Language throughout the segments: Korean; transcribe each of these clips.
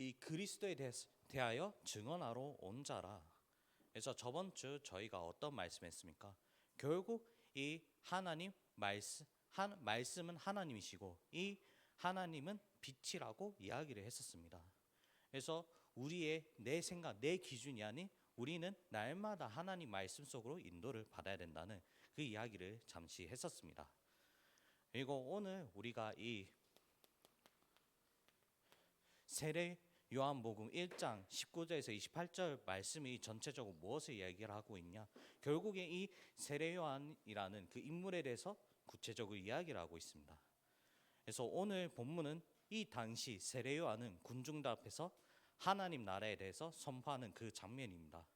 이 그리스도에 대하여 증언하러 온 자라. 그래서 저번 주 저희가 어떤 말씀했습니까? 결국 이 하나님 말씀은 하나님이시고 이 하나님은 빛이라고 이야기를 했었습니다. 그래서 우리의 내 생각, 내 기준이 아닌 우리는 날마다 하나님 말씀 속으로 인도를 받아야 된다는 그 이야기를 잠시 했었습니다. 그리고 오늘 우리가 이 세례 요한복음 1장 19절에서 28절 말씀이 전체적으로 무엇을 이야기를 하고 있냐? 결국에 이 세례 요한이라는 그 인물에 대해서 구체적으로 이야기를 하고 있습니다. 그래서 오늘 본문은 이 당시 세례 요한은 군중들 앞에서 하나님 나라에 대해서 선포하는 그 장면입니다.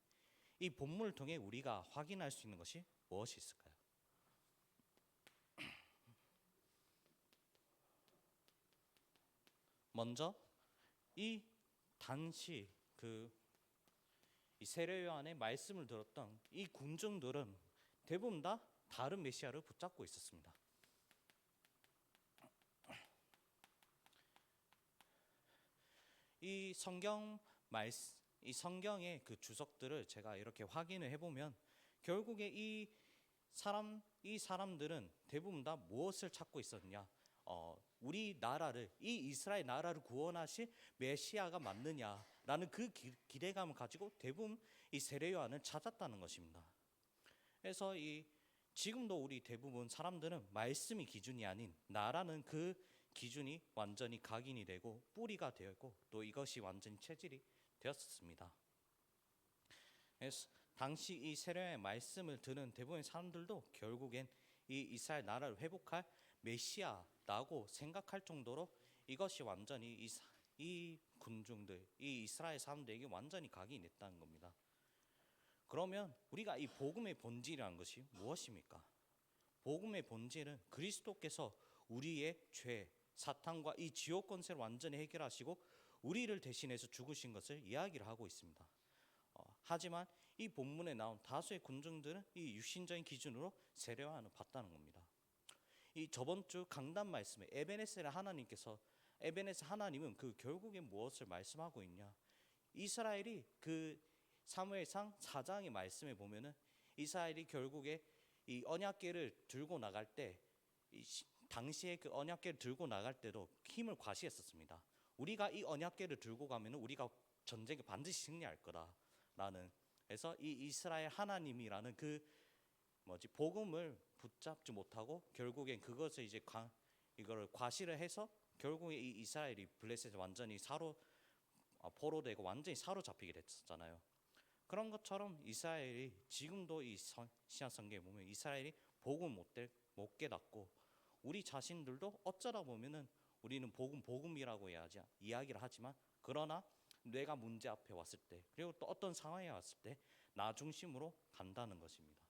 이 본문을 통해 우리가 확인할 수 있는 것이 무엇이 있을까요? 먼저 이 당시 이 세례 요한의 말씀을 들었던 이 군중들은 대부분 다 다른 메시아를 붙잡고 있었습니다. 이 성경의 그 주석들을 제가 이렇게 확인을 해보면 결국에 이 사람들은 대부분 다 무엇을 찾고 있었냐? 우리 나라를, 이 이스라엘 나라를 구원하실 메시아가 맞느냐라는 그 기대감을 가지고 대부분 이 세례 요한을 찾았다는 것입니다. 그래서 지금도 우리 대부분 사람들은 말씀이 기준이 아닌 나라는 그 기준이 완전히 각인이 되고 뿌리가 되어 있고 또 이것이 완전히 체질이 되었습니다. 그래서 당시 이 세례의 말씀을 들은 대부분의 사람들도 결국엔 이 이스라엘 나라를 회복할 메시아라고 생각할 정도로 이것이 완전히 이 군중들, 이 이스라엘 사람들에게 완전히 각인이 됐다는 겁니다. 그러면 우리가 이 복음의 본질이라는 것이 무엇입니까? 복음의 본질은 그리스도께서 우리의 죄, 사탄과 이 지옥 권세를 완전히 해결하시고 우리를 대신해서 죽으신 것을 이야기를 하고 있습니다. 하지만 이 본문에 나온 다수의 군중들은 이 육신적인 기준으로 세례 요한을 봤다는 겁니다. 이 저번 주 강단 말씀에 에베네셀 하나님은 그 결국에 무엇을 말씀하고 있냐? 이스라엘이 그 사무엘상 4장의 말씀에 보면은 이스라엘이 결국에 이 언약궤를 들고 나갈 때 당시에 그 언약궤를 들고 나갈 때도 힘을 과시했었습니다. 우리가 이 언약궤를 들고 가면은 우리가 전쟁에 반드시 승리할 거다라는. 그래서 이 이스라엘 하나님이라는 복음을 붙잡지 못하고 결국엔 그것을 이제 이거를 과시를 해서 결국에 이 이스라엘이 블레셋에 완전히 포로되고 완전히 사로잡히게 됐었잖아요. 그런 것처럼 이스라엘이 지금도 이 신약 성경에 보면 이스라엘이 복음 못 깨닫고 우리 자신들도 어쩌다 보면은 우리는 복음이라고 이야기를 하지만 그러나 내가 문제 앞에 왔을 때 그리고 또 어떤 상황에 왔을 때 나 중심으로 간다는 것입니다.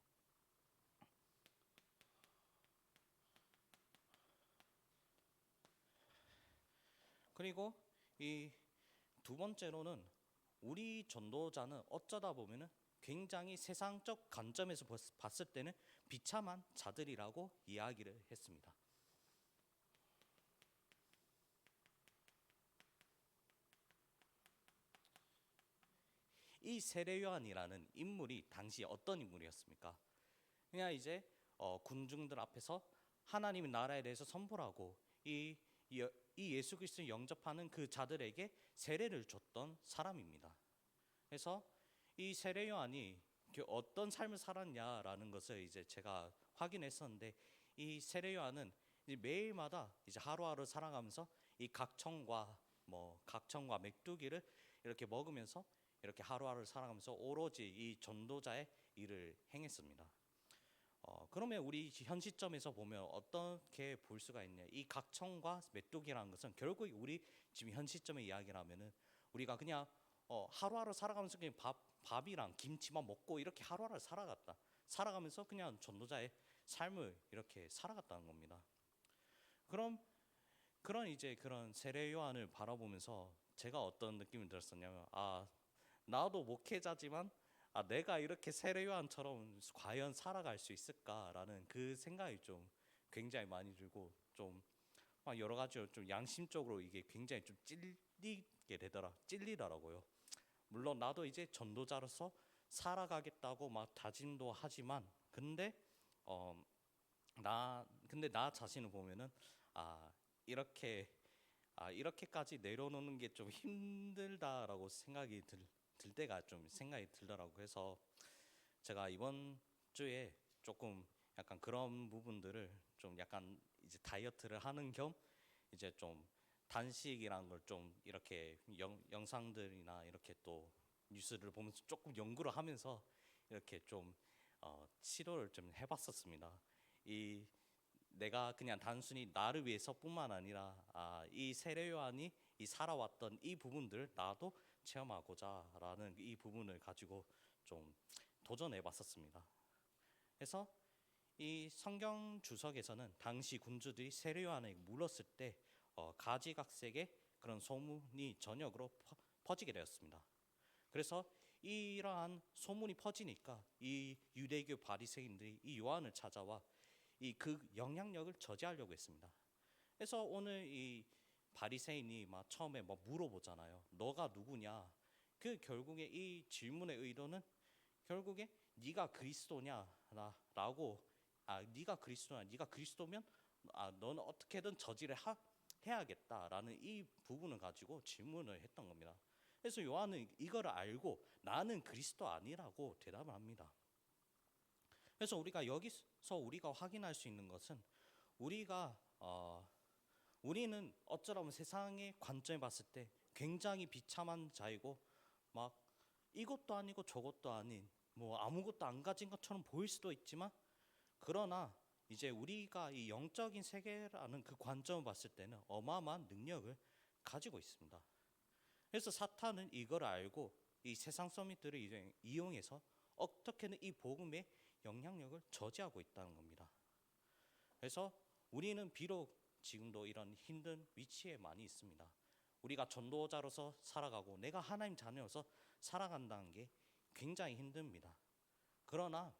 그리고 이 두 번째로는 우리 전도자는 어쩌다 보면은 굉장히 세상적 관점에서 봤을 때는 비참한 자들이라고 이야기를 했습니다. 이 세례 요한이라는 인물이 당시 어떤 인물이었습니까? 그냥 이제 군중들 앞에서 하나님의 나라에 대해서 선포를 하고 이 예수 그리스도를 영접하는 그 자들에게 세례를 줬던 사람입니다. 그래서 이 세례 요한이 어떤 삶을 살았냐라는 것을 이제 제가 확인했었는데 이 세례 요한은 이제 매일마다 이제 하루하루 살아가면서 이 각청과 메뚜기를 이렇게 먹으면서 이렇게 하루하루 살아가면서 오로지 이 전도자의 일을 행했습니다. 그러면 우리 현 시점에서 보면 어떻게 볼 수가 있냐? 이 각청과 메뚜기라는 것은 결국 우리 지금 현 시점의 이야기를 하면은 우리가 그냥 하루하루 살아가면서 그냥 밥이랑 김치만 먹고 이렇게 하루하루 살아가면서 그냥 전도자의 삶을 이렇게 살아갔다는 겁니다. 그런 세례 요한을 바라보면서 제가 어떤 느낌을 들었었냐면 나도 목회자지만 내가 이렇게 세례 요한처럼 과연 살아갈 수 있을까라는 그 생각이 좀 굉장히 많이 들고 좀 여러 가지로 좀 양심적으로 이게 굉장히 좀 찔리더라고요. 물론 나도 이제 전도자로서 살아가겠다고 막 다짐도 하지만 어, 근데 나 자신을 보면은 아 이렇게 이렇게까지 내려놓는 게 좀 힘들다라고 들 때가 좀 생각이 들더라고요. 그래서 제가 이번 주에 조금 약간 그런 부분들을 좀 약간 이제 다이어트를 하는 겸 이제 좀 단식이라는 걸 좀 이렇게 영상들이나 이렇게 또 뉴스를 보면서 조금 연구를 하면서 이렇게 좀 시도를 좀 해봤었습니다. 이 내가 그냥 단순히 나를 위해서뿐만 아니라 이 세례 요한이 이 살아왔던 이 부분들 나도 체험하고자라는 이 부분을 가지고 좀 도전해봤었습니다. 그래서 이 성경 주석에서는 당시 군주들이 세례 요한에게 물었을 때 가지각색의 그런 소문이 전역으로 퍼지게 되었습니다. 그래서 이러한 소문이 퍼지니까 이 유대교 바리새인들이 이 요한을 찾아와 이 그 영향력을 저지하려고 했습니다. 그래서 오늘 이 바리새인이 막 처음에 막 물어보잖아요. 너가 누구냐? 그 결국에 이 질문의 의도는 결국에 네가 그리스도냐라고 네가 그리스도냐? 네가 그리스도면 너는 어떻게든 해야겠다라는 이 부분을 가지고 질문을 했던 겁니다. 그래서 요한은 이걸 알고 나는 그리스도 아니라고 대답을 합니다. 그래서 우리가 확인할 수 있는 것은 우리는 어쩌라면 세상의 관점에 봤을 때 굉장히 비참한 자이고 막 이것도 아니고 저것도 아닌 뭐 아무것도 안 가진 것처럼 보일 수도 있지만 그러나 이제 우리가 이 영적인 세계라는 그 관점을 봤을 때는 어마어마한 능력을 가지고 있습니다. 그래서 사탄은 이걸 알고 이 세상 서밋들을 이용해서 어떻게든 이 복음의 영향력을 저지하고 있다는 겁니다. 그래서 우리는 비록 지금도 이런 힘든 위치에 많이 있습니다. 우리가 전도자로서 살아가고 내가 하나님 자녀로서 살아간다는 게 굉장히 힘듭니다. 그러나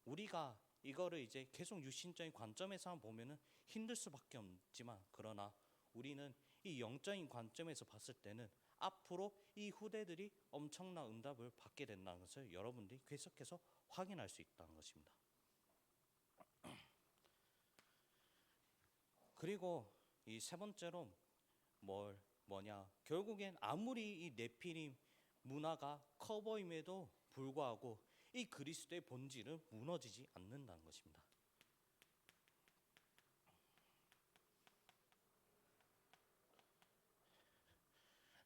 우리가 이거를 이제 계속 유신적인 관점에서 보면은 힘들 수밖에 없지만 그러나 우리는 이 영적인 관점에서 봤을 때는 앞으로 이 후대들이 엄청난 응답을 받게 된다는 것을 여러분들이 계속해서 확인할 수 있다는 것입니다. 그리고 이 세 번째로 결국엔 아무리 이 네피림 문화가 커 보임에도 불구하고 이 그리스도의 본질은 무너지지 않는다는 것입니다.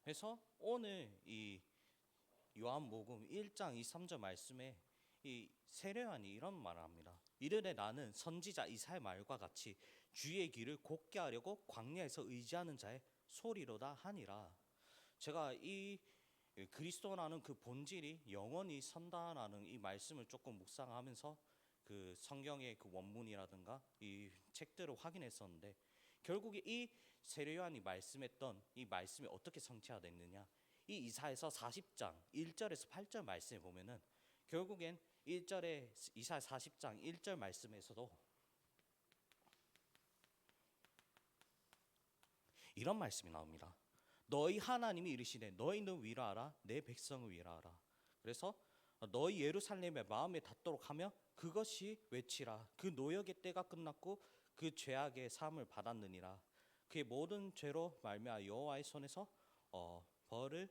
그래서 오늘 이 요한복음 1장 23절 말씀에 이 세례 요한이 이런 말을 합니다. 이르되 나는 선지자 이사야의 말과 같이 주의 길을 곧게 하려고 광야에서 의지하는 자의 소리로다 하니라. 제가 이 그리스도라는 그 본질이 영원히 선다라는 이 말씀을 조금 묵상하면서 그 성경의 그 원문이라든가 이 책들을 확인했었는데 결국에 이 세례 요한이 말씀했던 이 말씀이 어떻게 성취화됐느냐? 이 이사야서 40장 1절에서 8절 말씀에 보면은 결국엔 1절에 이사야 40장 1절 말씀에서도 이런 말씀이 나옵니다. 너희 하나님이 이르시되 너희는 위로하라 내 백성을 위로하라. 그래서 너희 예루살렘의 마음에 닿도록 하며 그것이 외치라. 그 노역의 때가 끝났고 그 죄악의 사함을 받았느니라. 그의 모든 죄로 말미암아 여호와의 손에서 벌을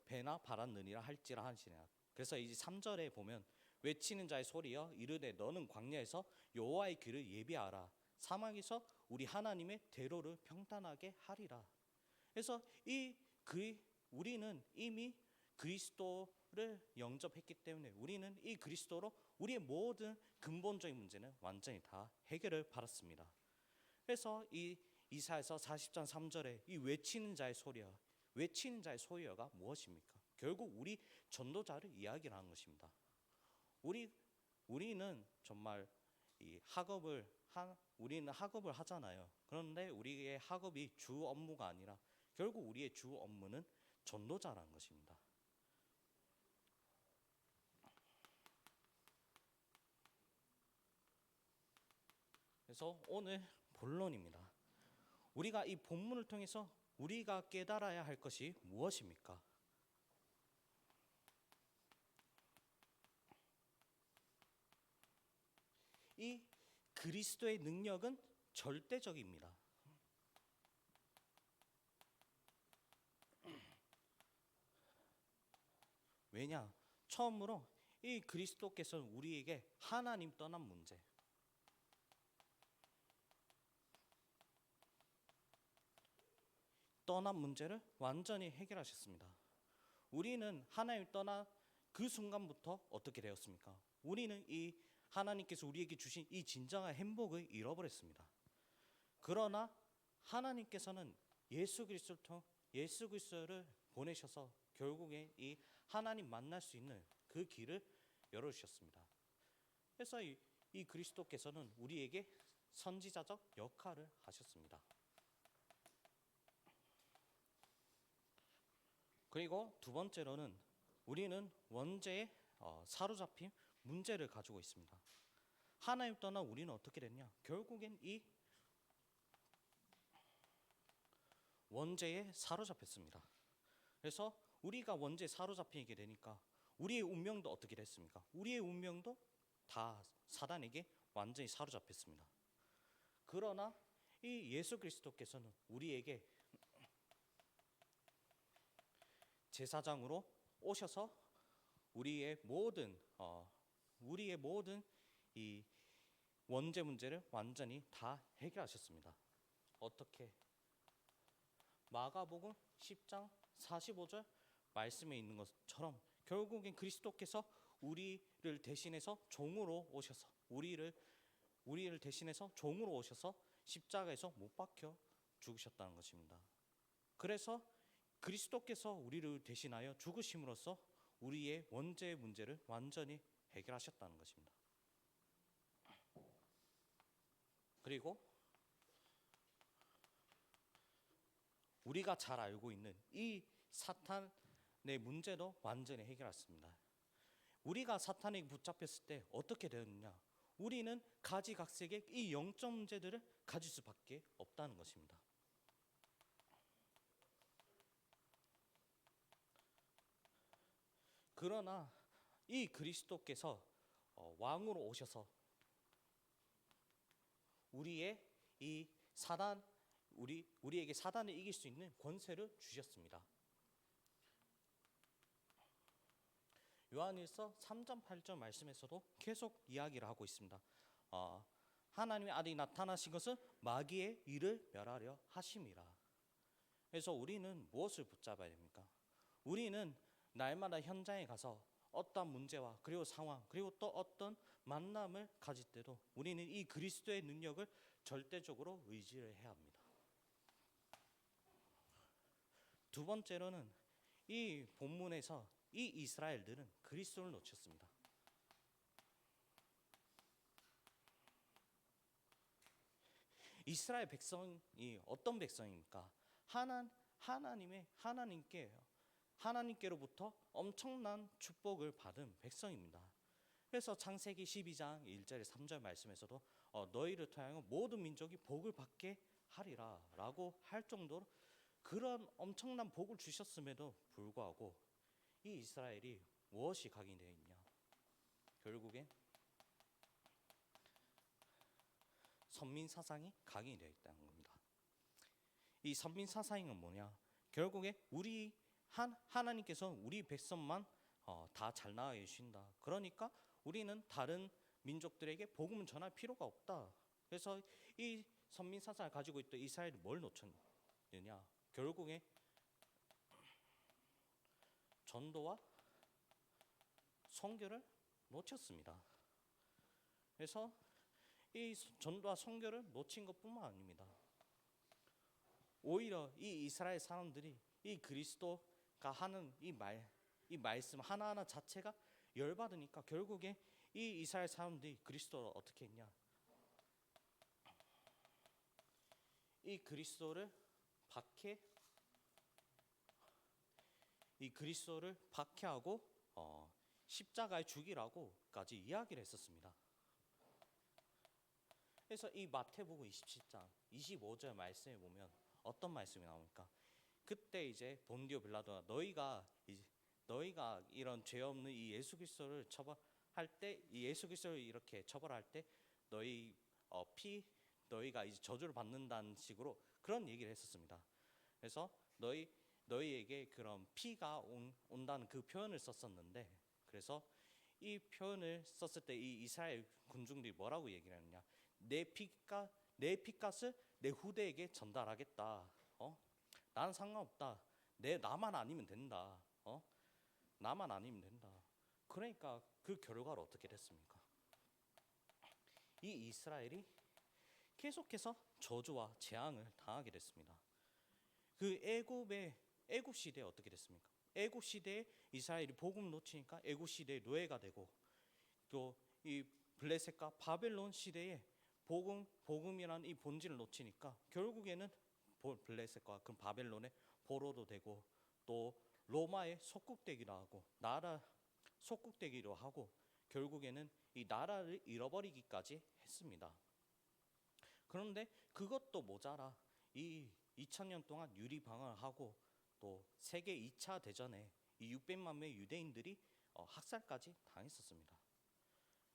배나 받았느니라 할지라 하시니라. 그래서 이제 3절에 보면 외치는 자의 소리여 이르되 너는 광야에서 여호와의 길을 예비하라. 사막에서 우리 하나님의 대로를 평탄하게 하리라. 그래서 우리는 이미 그리스도를 영접했기 때문에 우리는 이 그리스도로 우리의 모든 근본적인 문제는 완전히 다 해결을 받았습니다. 그래서 이 이사야서 40장 3절에 이 외치는 자의 소리여가 무엇입니까? 결국 우리 전도자를 이야기하는 것입니다. 우리는 정말 우리는 학업을 하잖아요. 그런데 우리의 학업이 주 업무가 아니라 결국 우리의 주 업무는 전도자라는 것입니다. 그래서 오늘 본론입니다. 우리가 이 본문을 통해서 우리가 깨달아야 할 것이 무엇입니까? 이 그리스도의 능력은 절대적입니다. 왜냐? 처음으로 이 그리스도께서는 우리에게 하나님 떠난 문제를 완전히 해결하셨습니다. 우리는 하나님 떠난 그 순간부터 어떻게 되었습니까? 우리는 이 하나님께서 우리에게 주신 이 진정한 행복을 잃어버렸습니다. 그러나 하나님께서는 예수 그리스도를 보내셔서 결국에 이 하나님 만날 수 있는 그 길을 열어주셨습니다. 그래서 이 그리스도께서는 우리에게 선지자적 역할을 하셨습니다. 그리고 두 번째로는 우리는 원죄에 사로잡힌 문제를 가지고 있습니다. 하나님 떠나 우리는 어떻게 됐냐? 결국엔 이 원죄에 사로잡혔습니다. 그래서 우리가 원죄에 사로잡히게 되니까 우리의 운명도 어떻게 됐습니까? 우리의 운명도 다 사단에게 완전히 사로잡혔습니다. 그러나 이 예수 그리스도께서는 우리에게 제사장으로 오셔서 우리의 모든 이 원죄 문제를 완전히 다 해결하셨습니다. 어떻게? 마가복음 10장 45절 말씀에 있는 것처럼 결국엔 그리스도께서 우리를 대신해서 종으로 오셔서 우리를 대신해서 종으로 오셔서 십자가에서 못 박혀 죽으셨다는 것입니다. 그래서 그리스도께서 우리를 대신하여 죽으심으로써 우리의 원죄의 문제를 완전히 해결하셨다는 것입니다. 그리고 우리가 잘 알고 있는 이 사탄의 문제도 완전히 해결했습니다. 우리가 사탄에게 붙잡혔을 때 어떻게 되었느냐? 우리는 가지각색의 이 영적 문제들을 가질 수밖에 없다는 것입니다. 그러나 이 그리스도께서 왕으로 오셔서 우리의 이 우리에게 사단을 이길 수 있는 권세를 주셨습니다. 요한일서 3장 8절 말씀에서도 계속 이야기를 하고 있습니다. 하나님의 아들이 나타나신 것은 마귀의 일을 멸하려 하심이라. 그래서 우리는 무엇을 붙잡아야 됩니까? 우리는 날마다 현장에 가서 어떤 문제와 그리고 상황 그리고 또 어떤 만남을 가질 때도 우리는 이 그리스도의 능력을 절대적으로 의지를 해야 합니다. 두 번째로는 이 본문에서 이 이스라엘들은 그리스도를 놓쳤습니다. 이스라엘 백성이 어떤 백성입니까? 하나님께로부터 엄청난 축복을 받은 백성입니다. 그래서 창세기 12장 1절 3절 말씀에서도 너희를 통하여 모든 민족이 복을 받게 하리라 라고 할 정도로 그런 엄청난 복을 주셨음에도 불구하고 이 이스라엘이 무엇이 각인되어 있냐? 결국엔 선민 사상이 각인이 되어 있다는 겁니다. 이 선민 사상은 뭐냐? 결국에 하나님께서 우리 백성만 다 잘 나가게 해주신다. 그러니까 우리는 다른 민족들에게 복음을 전할 필요가 없다. 그래서 이 선민 사상을 가지고 있던 이스라엘이 뭘 놓쳤느냐? 결국에 전도와 선교를 놓쳤습니다. 그래서 이 전도와 선교를 놓친 것뿐만 아닙니다. 오히려 이 이스라엘 사람들이 이 그리스도가 하는 이 말씀 하나하나 자체가 열받으니까 결국에 이 이스라엘 사람들이 그리스도를 어떻게 했냐? 이 그리스도를 박해하고 십자가에 죽이라고까지 이야기를 했었습니다. 그래서 이 마태복음 27장 25절 말씀에 보면 어떤 말씀이 나옵니까? 그때 이제 본디오 빌라도가 너희가 이런 죄 없는 이 예수 그리스도를 처벌할 때, 이 예수 그리스도를 이렇게 처벌할 때 너희 너희가 이제 저주를 받는다는 식으로 그런 얘기를 했었습니다. 그래서 너희에게 그런 피가 온다는 그 표현을 썼었는데, 그래서 이 표현을 썼을 때 이 이스라엘 군중들이 뭐라고 얘기를 하느냐, 내 피값을 내 후대에게 전달하겠다. 나는 상관없다. 나만 아니면 된다. 나만 아니면 된다. 그러니까 그 결과로 어떻게 됐습니까? 이 이스라엘이 계속해서 저주와 재앙을 당하게 됐습니다. 그 애굽 시대에 어떻게 됐습니까? 애굽 시대에 이스라엘이 복음 놓치니까 애굽 시대의 노예가 되고, 또 이 블레셋과 바벨론 시대에 복음이라는 이 본질을 놓치니까 결국에는 블레셋과 그 바벨론의 포로도 되고, 또 로마의 속국되기도 하고, 나라 속국되기도 하고, 결국에는 이 나라를 잃어버리기까지 했습니다. 그런데 그것도 모자라 이 2000년 동안 유리방어를 하고, 또 세계 2차 대전에 이 600만 명의 유대인들이 학살까지 당했었습니다.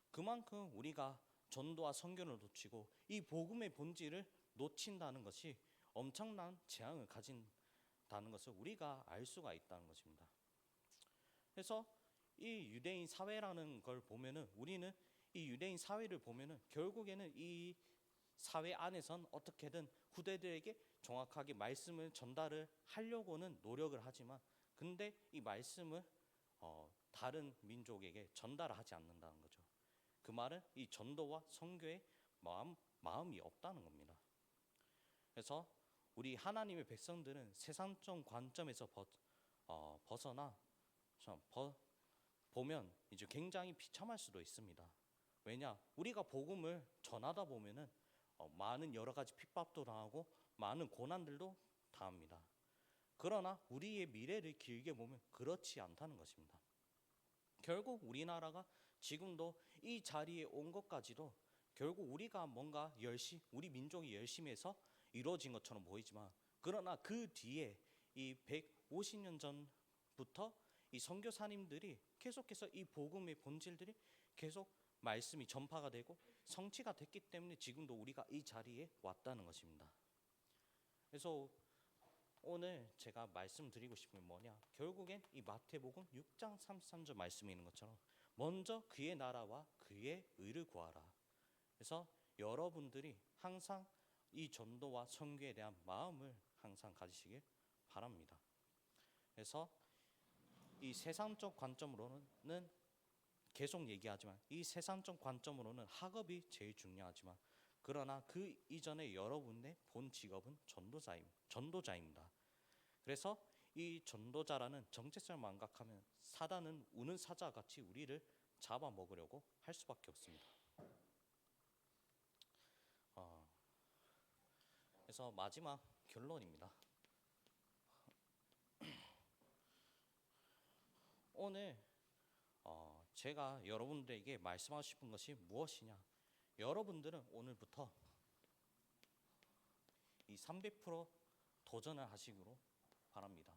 그만큼 우리가 전도와 선교를 놓치고 이 복음의 본질을 놓친다는 것이 엄청난 재앙을 가진다는 것을 우리가 알 수가 있다는 것입니다. 그래서 이 유대인 사회라는 걸 보면은, 우리는 이 유대인 사회를 보면은 결국에는 이 사회 안에선 어떻게든 후대들에게 정확하게 말씀을 전달을 하려고는 노력을 하지만, 근데 이 말씀을 다른 민족에게 전달을 하지 않는다는 거죠. 그 말은 이 전도와 선교의 마음이 없다는 겁니다. 그래서 우리 하나님의 백성들은 세상적 관점에서 벗어나 보면 이제 굉장히 비참할 수도 있습니다. 왜냐? 우리가 복음을 전하다 보면은 많은 여러 가지 핍박도 당하고 많은 고난들도 당합니다. 그러나 우리의 미래를 길게 보면 그렇지 않다는 것입니다. 결국 우리나라가 지금도 이 자리에 온 것까지도 결국 우리가 뭔가 우리 민족이 열심히 해서 이루어진 것처럼 보이지만, 그러나 그 뒤에 이 150년 전부터 이 선교사님들이 계속해서 이 복음의 본질들이 계속 말씀이 전파가 되고 성취가 됐기 때문에 지금도 우리가 이 자리에 왔다는 것입니다. 그래서 오늘 제가 말씀드리고 싶은 게 뭐냐, 결국엔 이 마태복음 6장 33절 말씀이 있는 것처럼 먼저 그의 나라와 그의 의를 구하라. 그래서 여러분들이 항상 이 전도와 선교에 대한 마음을 항상 가지시길 바랍니다. 그래서 이 세상적 관점으로는 계속 얘기하지만, 이 세상적 관점으로는 학업이 제일 중요하지만, 그러나 그 이전에 여러분의 본 직업은 전도자입니다. 그래서 이 전도자라는 정체성을 망각하면 사단은 우는 사자같이 우리를 잡아먹으려고 할 수밖에 없습니다. 그래서 마지막 결론입니다. 오늘 제가 여러분들에게 말씀하고 싶은 것이 무엇이냐, 여러분들은 오늘부터 이 300% 도전을 하시기로 바랍니다.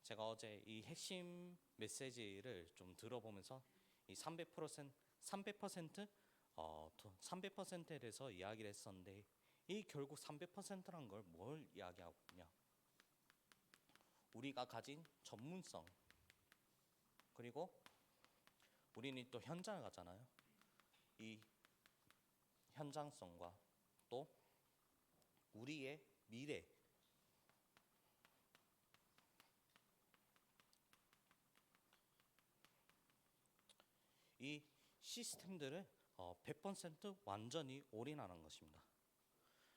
제가 어제 이 핵심 메시지를 좀 들어보면서 이 300%에 대해서 이야기를 했었는데, 이 결국 300%란 걸 뭘 이야기하고 있냐, 우리가 가진 전문성, 그리고 우리는 또 현장을 가잖아요. 이 현장성과 또 우리의 미래, 이 시스템들을 100% 완전히 올인하는 것입니다.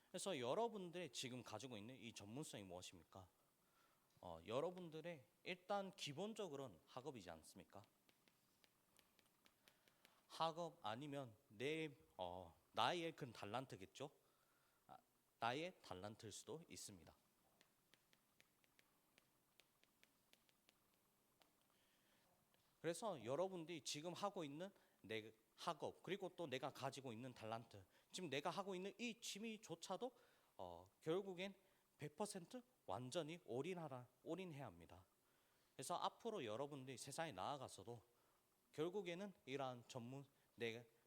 그래서 여러분들이 지금 가지고 있는 이 전문성이 무엇입니까? 여러분들의 일단 기본적으로는 학업이지 않습니까? 학업 아니면 나의 그 달란트겠죠? 나의 달란트일 수도 있습니다. 그래서 여러분들이 지금 하고 있는 내 학업, 그리고 또 내가 가지고 있는 달란트, 지금 내가 하고 있는 이 취미조차도 결국엔 100% 완전히 올인해야 합니다. 그래서 앞으로 여러분들이 세상에 나아가서도 결국에는 이러한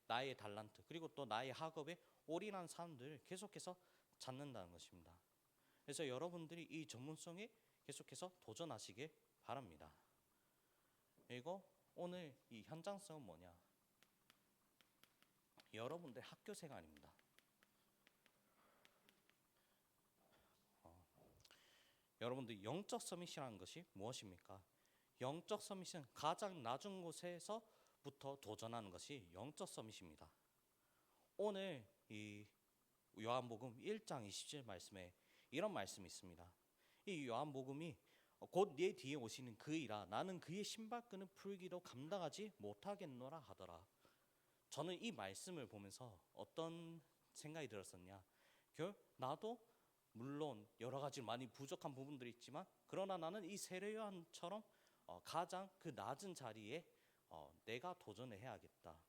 나의 달란트 그리고 또 나의 학업에 올인한 사람들을 계속해서 찾는다는 것입니다. 그래서 여러분들이 이 전문성에 계속해서 도전하시길 바랍니다. 그리고 오늘 이 현장성은 뭐냐? 여러분들 학교 생활입니다. 여러분들 영적 서밋이라는 것이 무엇입니까? 영적 서밋은 가장 낮은 곳에서부터 도전하는 것이 영적 서밋입니다. 오늘 이 요한복음 1장 20절 말씀에 이런 말씀이 있습니다. 이 요한복음이 곧 내 뒤에 오시는 그이라 나는 그의 신발끈을 풀기도 감당하지 못하겠노라 하더라. 저는 이 말씀을 보면서 어떤 생각이 들었었냐? 나도 물론 여러 가지 많이 부족한 부분들이 있지만 그러나 나는 이 세례 요한처럼 가장 그 낮은 자리에 내가 도전을 해야겠다.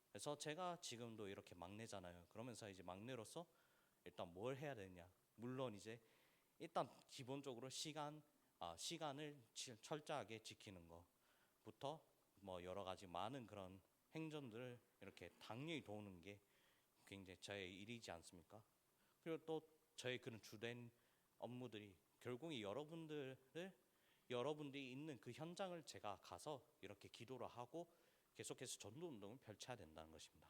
그래서 제가 지금도 이렇게 막내잖아요. 그러면서 이제 막내로서 일단 뭘 해야 되냐? 물론 이제 일단 기본적으로 시간을 철저하게 지키는 것부터 뭐 여러 가지 많은 그런 행정들을 이렇게 당연히 도우는 게 굉장히 저의 일이지 않습니까? 그리고 또 저의 그런 주된 업무들이 결국이 여러분들이 있는 그 현장을 제가 가서 이렇게 기도를 하고 계속해서 전도 운동을 펼쳐야 된다는 것입니다.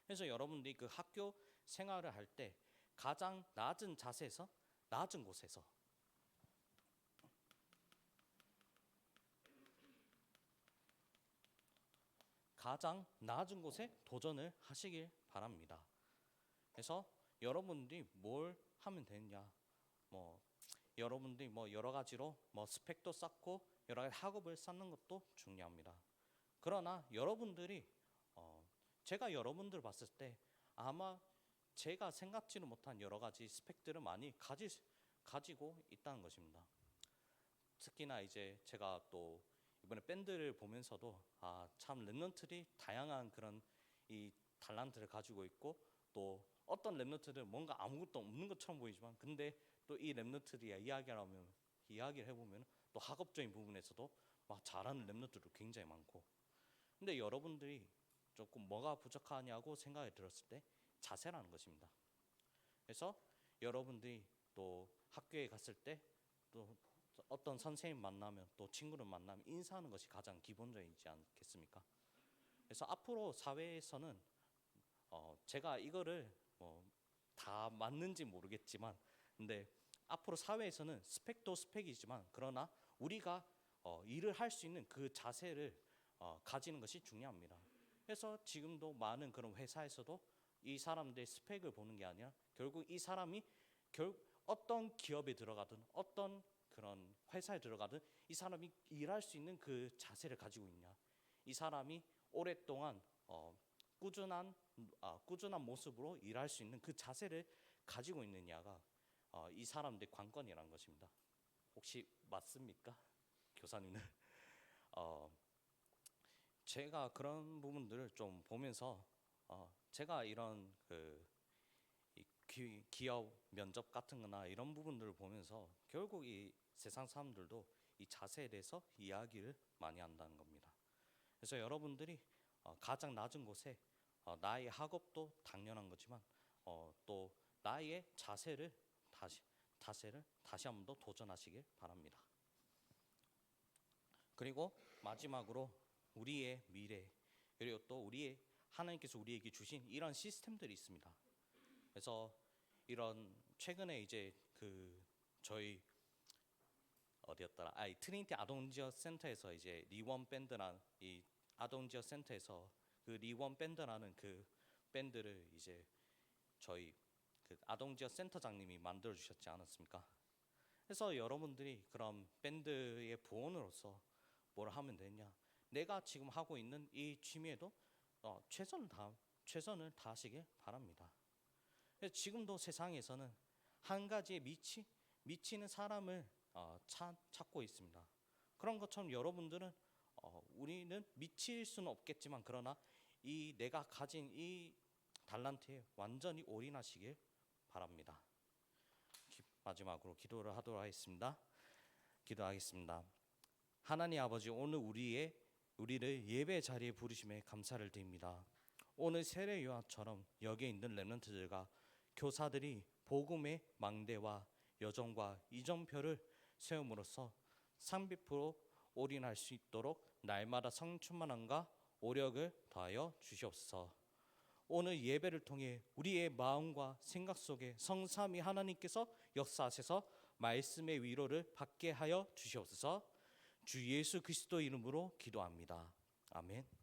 그래서 여러분들이 그 학교 생활을 할 때 가장 낮은 자세에서 낮은 곳에서 가장 낮은 곳에 도전을 하시길 바랍니다. 그래서 여러분들이 뭘 하면 되느냐? 여러분들이 여러 가지로 스펙도 쌓고 여러 가지 학업을 쌓는 것도 중요합니다. 그러나 여러분들이 제가 여러분들 봤을 때 아마 제가 생각지도 못한 여러 가지 스펙들을 많이 가지고 있다는 것입니다. 특히나 이제 제가 또 이번에 밴드를 보면서도 참 랩런트들이 다양한 그런 이 달란트를 가지고 있고 또 어떤 랩런트들은 뭔가 아무것도 없는 것처럼 보이지만 근데 또 이 랩런트들이 이야기를 해보면 또 학업적인 부분에서도 막 잘하는 랩런트도 굉장히 많고 근데 여러분들이 조금 뭐가 부족하냐고 생각이 들었을 때 자세라는 것입니다. 그래서 여러분들이 또 학교에 갔을 때 또 어떤 선생님 만나면 또 친구를 만나면 인사하는 것이 가장 기본적이지 않겠습니까? 그래서 앞으로 사회에서는 제가 이거를 다 맞는지 모르겠지만 근데 앞으로 사회에서는 스펙도 스펙이지만 그러나 우리가 일을 할 수 있는 그 자세를 가지는 것이 중요합니다. 그래서 지금도 많은 그런 회사에서도 이 사람들의 스펙을 보는 게 아니라 결국 이 사람이 어떤 기업에 들어가든 어떤 그런 회사에 들어가든 이 사람이 일할 수 있는 그 자세를 가지고 있냐, 이 사람이 오랫동안 꾸준한 모습으로 일할 수 있는 그 자세를 가지고 있느냐가 이 사람들의 관건이라는 것입니다. 혹시 맞습니까, 교사님은? 제가 그런 부분들을 좀 보면서 제가 이런 기업 면접 같은 거나 이런 부분들을 보면서 결국 이 세상 사람들도 이 자세에 대해서 이야기를 많이 한다는 겁니다. 그래서 여러분들이 가장 낮은 곳에 나의 학업도 당연한 거지만 또 나의 자세를 다시 한 번 더 도전하시길 바랍니다. 그리고 마지막으로 우리의 미래 그리고 또 하나님께서 우리에게 주신 이런 시스템들이 있습니다. 그래서 이런 최근에 이제 저희 어디였더라? 트리니티 아동지역 센터에서 이제 리원 밴드란 이 아동지역 센터에서 그 리원 밴드라는 그 밴드를 이제 저희 아동지역 센터장님이 만들어 주셨지 않았습니까? 그래서 여러분들이 그런 밴드의 부원으로서 뭘 하면 되냐? 내가 지금 하고 있는 이 취미에도 최선을 다하시길 바랍니다. 지금도 세상에서는 한 가지에 미치는 사람을 찾고 있습니다. 그런 것처럼 여러분들은 우리는 미칠 수는 없겠지만 그러나 내가 가진 이 달란트에 완전히 올인하시길 바랍니다. 마지막으로 기도를 하도록 하겠습니다. 기도하겠습니다. 하나님 아버지, 오늘 우리를 예배 자리에 부르심에 감사를 드립니다. 오늘 세례 요한처럼 여기에 있는 렘넌트들과 교사들이 복음의 망대와 여정과 이정표를 세움으로써 300% 올인할 수 있도록 날마다 성충만함과 오력을 더하여 주시옵소서. 오늘 예배를 통해 우리의 마음과 생각 속에 성삼위 하나님께서 역사하셔서 말씀의 위로를 받게 하여 주시옵소서. 주 예수 그리스도 이름으로 기도합니다. 아멘.